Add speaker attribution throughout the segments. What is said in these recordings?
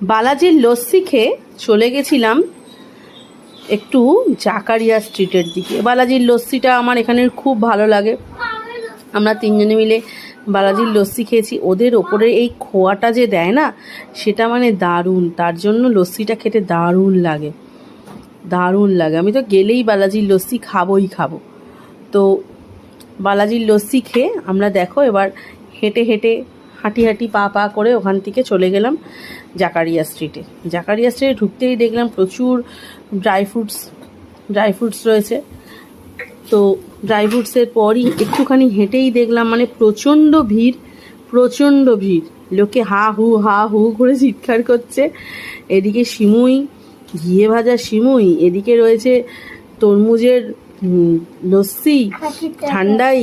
Speaker 1: বালাজির লস্যি খেয়ে চলে গেছিলাম একটু জাকারিয়া স্ট্রিটের দিকে। বালাজির লস্যিটা আমার এখানের খুব ভালো লাগে। আমরা তিনজনে মিলে বালাজির লস্যি খেয়েছি। ওদের ওপরে এই খোয়াটা যে দেয় না, সেটা মানে দারুণ। তার জন্য লস্যিটা খেতে দারুণ লাগে, দারুণ লাগে। আমি তো গেলেই বালাজির লস্যি খাবোই খাবো। তো বালাজির লস্যি খেয়ে আমরা দেখো এবার হেঁটে হেঁটে হাঁটি পা পা করে ওখান থেকে চলে গেলাম জাকারিয়া স্ট্রিটে। জাকারিয়া স্ট্রিটে ঢুকতেই দেখলাম প্রচুর ড্রাই ফ্রুটস রয়েছে। তো ড্রাই ফ্রুটসের পরই একটুখানি হেঁটেই দেখলাম মানে প্রচণ্ড ভিড়, লোকে হা হু করে চিৎকার করছে। এদিকে সিমুই, ঘিয়ে ভাজা সিমুই, এদিকে রয়েছে তরমুজের লস্যি, ঠান্ডাই,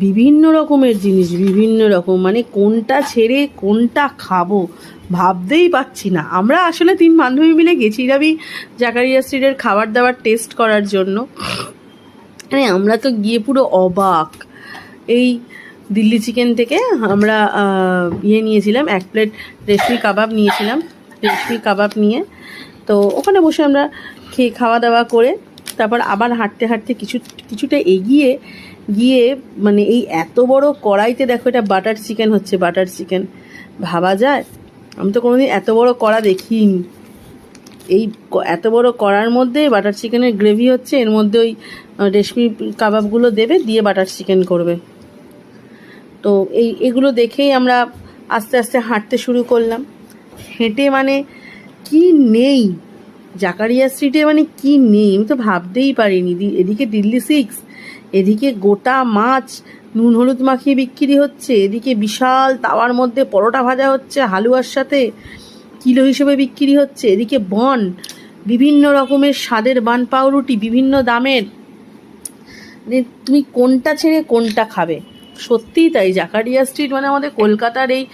Speaker 1: বিভিন্ন রকমের জিনিস, বিভিন্ন রকম, মানে কোনটা ছেড়ে কোনটা খাবো ভাবতেই পাচ্ছি না। আমরা আসলে 3 বান্ধবী মিলে গেছিলাম জাকারিয়া স্ট্রিটের খাবার দাবার টেস্ট করার জন্য। মানে আমরা তো গিয়ে পুরো অবাক। এই দিল্লি চিকেন থেকে আমরা নিয়েছিলাম 1 প্লেট রেশমি কাবাব নিয়ে তো ওখানে বসে আমরা খাওয়া দাওয়া করে তারপর আবার হাঁটতে কিছুটা এগিয়ে গিয়ে মানে এই এত বড় কড়াইতে দেখো, এটা বাটার চিকেন ভাবা যায়? আমি তো কোনোদিন এত বড় কড়া দেখিনি। এই এত বড় কড়ার মধ্যে বাটার চিকেনের গ্রেভি হচ্ছে, এর মধ্যে ওই রেশমি কাবাবগুলো দেবে, দিয়ে বাটার চিকেন করবে। তো এগুলো দেখেই আমরা আস্তে আস্তে হাঁটতে শুরু করলাম। হেঁটে মানে কি নেই জাকারিয়া স্ট্রিটে, মানে কি নেই আমি তো ভাবতেই পারিনি। এদিকে দিল্লি 6, এদিকে গোটা মাছ নুন হলুদ মাখিয়ে বিক্রি হচ্ছে, এদিকে বিশাল তাওয়ার মধ্যে পরোটা ভাজা হচ্ছে হালুয়ার সাথে, কিলো হিসেবে বিক্রি হচ্ছে, এদিকে বন, বিভিন্ন রকমের স্বাদের বান পাউরুটি, বিভিন্ন দামের। তুমি কোনটা ছেড়ে কোনটা খাবে? সত্যিই তাই, জাকারিয়া স্ট্রিট মানে আমাদের কলকাতার এই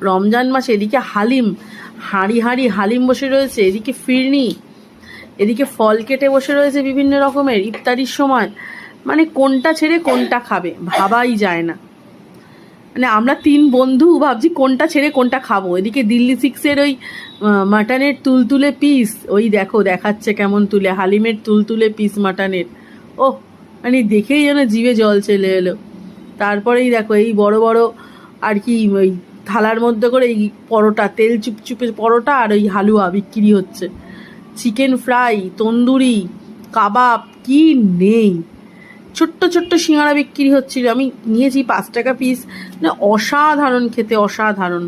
Speaker 1: রমজান মাসে। এদিকে হালিম, হাঁড়ি হালিম বসে রয়েছে, এদিকে ফিরনি, এদিকে ফল কেটে বসে রয়েছে বিভিন্ন রকমের ইফতারির সময়। মানে কোনটা ছেড়ে কোনটা খাবে ভাবাই যায় না। মানে আমরা 3 বন্ধু ভাবছি কোনটা ছেড়ে কোনটা খাবো। এদিকে দিল্লি 6-এর ওই মাটনের তুলতুলে পিস, ওই দেখো দেখাচ্ছে কেমন তুলে, হালিমের তুলতুলে পিস মাটনের, ও মানে দেখেই যেন জিভে জল চলে এলো। তারপরেই দেখো এই বড় বড় আর কি ওই থালার মধ্যে করে এই পরোটা, তেল চুপচুপে পরোটা আর ওই হালুয়া বিক্রি হচ্ছে, চিকেন ফ্রাই, তন্দুরি, কাবাব, কি নেই। ছোট্ট সিঙ্গাড়া বিক্রি হচ্ছিল, আমি নিয়েছি 5 টাকা পিস, মানে অসাধারণ খেতে, অসাধারণ।